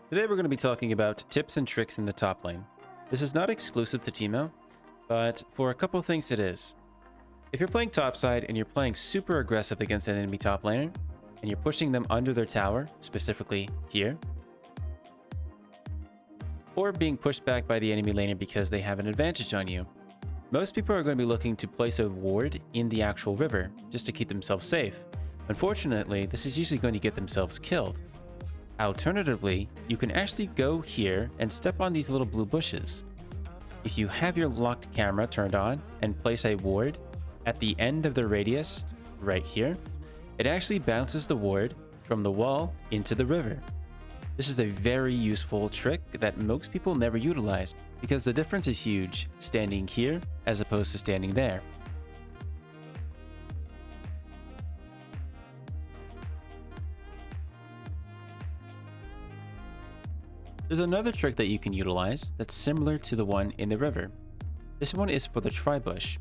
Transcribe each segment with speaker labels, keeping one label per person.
Speaker 1: Today we're going to be talking about tips and tricks in the top lane. This is not exclusive to Teemo, but for a couple things it is. If you're playing topside and you're playing super aggressive against an enemy top laner, and you're pushing them under their tower, specifically here, or being pushed back by the enemy laner because they have an advantage on you, most people are going to be looking to place a ward in the actual river just to keep themselves safe. Unfortunately, this is usually going to get themselves killed. Alternatively, you can actually go here and step on these little blue bushes. If you have your locked camera turned on and place a ward at the end of the radius right here, it actually bounces the ward from the wall into the river. This is a very useful trick that most people never utilize because the difference is huge standing here as opposed to standing there. There's another trick that you can utilize that's similar to the one in the river. This one is for the tribush.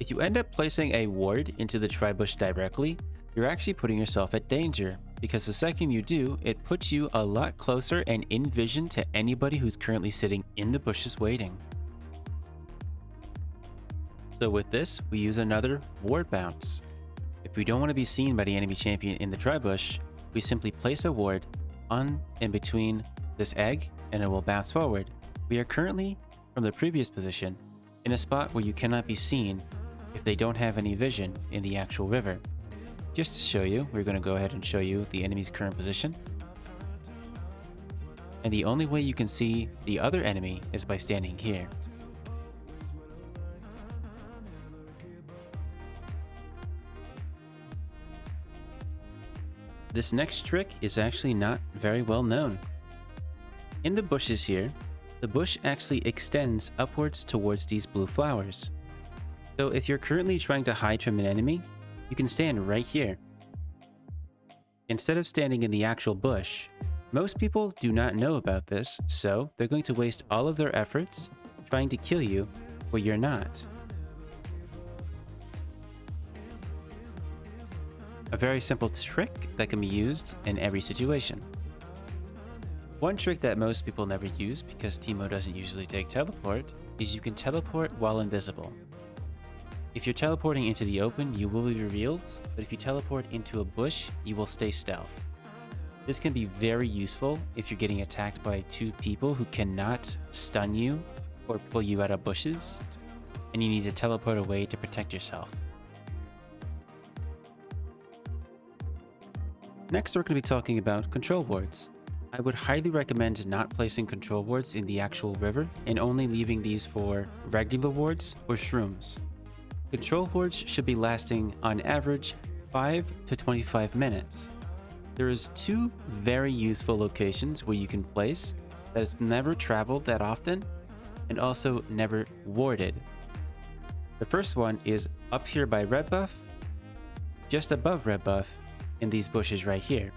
Speaker 1: If you end up placing a ward into the tribush directly, you're actually putting yourself at danger, because the second you do, it puts you a lot closer and in vision to anybody who's currently sitting in the bushes waiting. So with this, we use another ward bounce. If we don't want to be seen by the enemy champion in the tribush, we simply place a ward on in between this egg and it will bounce forward. We are currently, from the previous position, in a spot where you cannot be seen if they don't have any vision in the actual river. Just to show you, we're going to go ahead and show you the enemy's current position. And the only way you can see the other enemy is by standing here. This next trick is actually not very well known. In the bushes here, the bush actually extends upwards towards these blue flowers. So if you're currently trying to hide from an enemy, you can stand right here. Instead of standing in the actual bush, most people do not know about this, so they're going to waste all of their efforts trying to kill you where you're not. A very simple trick that can be used in every situation. One trick that most people never use because Teemo doesn't usually take teleport is you can teleport while invisible. If you're teleporting into the open, you will be revealed, but if you teleport into a bush, you will stay stealth. This can be very useful if you're getting attacked by two people who cannot stun you or pull you out of bushes, and you need to teleport away to protect yourself. Next, we're going to be talking about control wards. I would highly recommend not placing control wards in the actual river and only leaving these for regular wards or shrooms. Control wards should be lasting on average 5 to 25 minutes. There is two very useful locations where you can place that is never traveled that often and also never warded. The first one is up here by red buff, just above red buff in these bushes right here.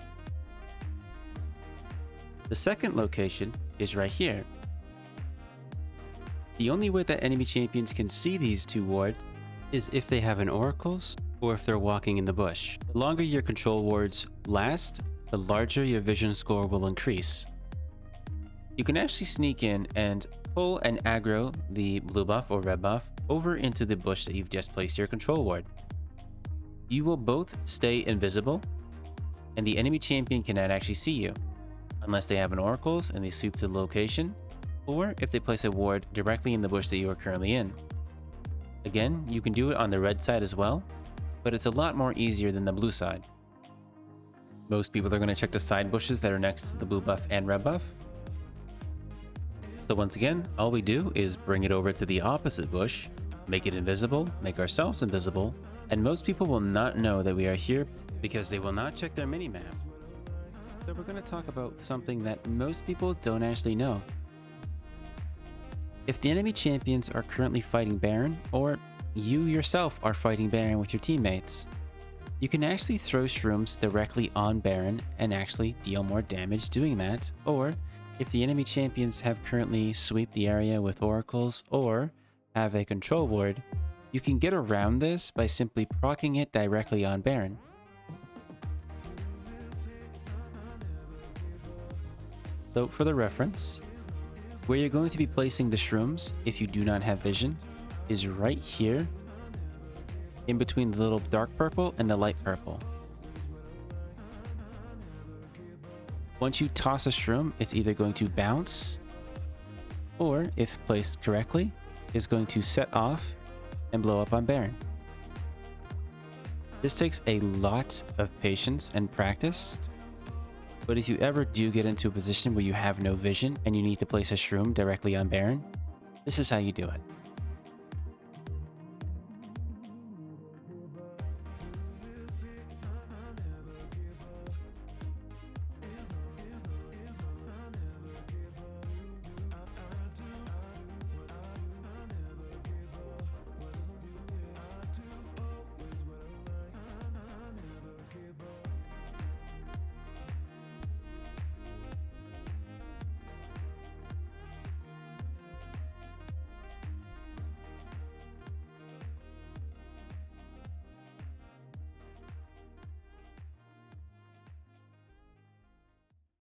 Speaker 1: The second location is right here. The only way that enemy champions can see these two wards is if they have an oracles or if they're walking in the bush. The longer your control wards last, the larger your vision score will increase. You can actually sneak in and pull and aggro the blue buff or red buff over into the bush that you've just placed your control ward. You will both stay invisible, and the enemy champion cannot actually see you, unless they have an oracles and they sweep to the location, or if they place a ward directly in the bush that you are currently in. Again, you can do it on the red side as well, but it's a lot more easier than the blue side. Most people are going to check the side bushes that are next to the blue buff and red buff. So once again, all we do is bring it over to the opposite bush, make it invisible, make ourselves invisible, and most people will not know that we are here because they will not check their minimap. So we're going to talk about something that most people don't actually know. If the enemy champions are currently fighting Baron, or you yourself are fighting Baron with your teammates, you can actually throw shrooms directly on Baron and actually deal more damage doing that. Or if the enemy champions have currently swept the area with oracles or have a control ward, you can get around this by simply proccing it directly on Baron. So for the reference, where you're going to be placing the shrooms if you do not have vision is right here in between the little dark purple and the light purple. Once you toss a shroom, it's either going to bounce or, if placed correctly, is going to set off and blow up on Baron. This takes a lot of patience and practice, but if you ever do get into a position where you have no vision and you need to place a shroom directly on Baron, this is how you do it.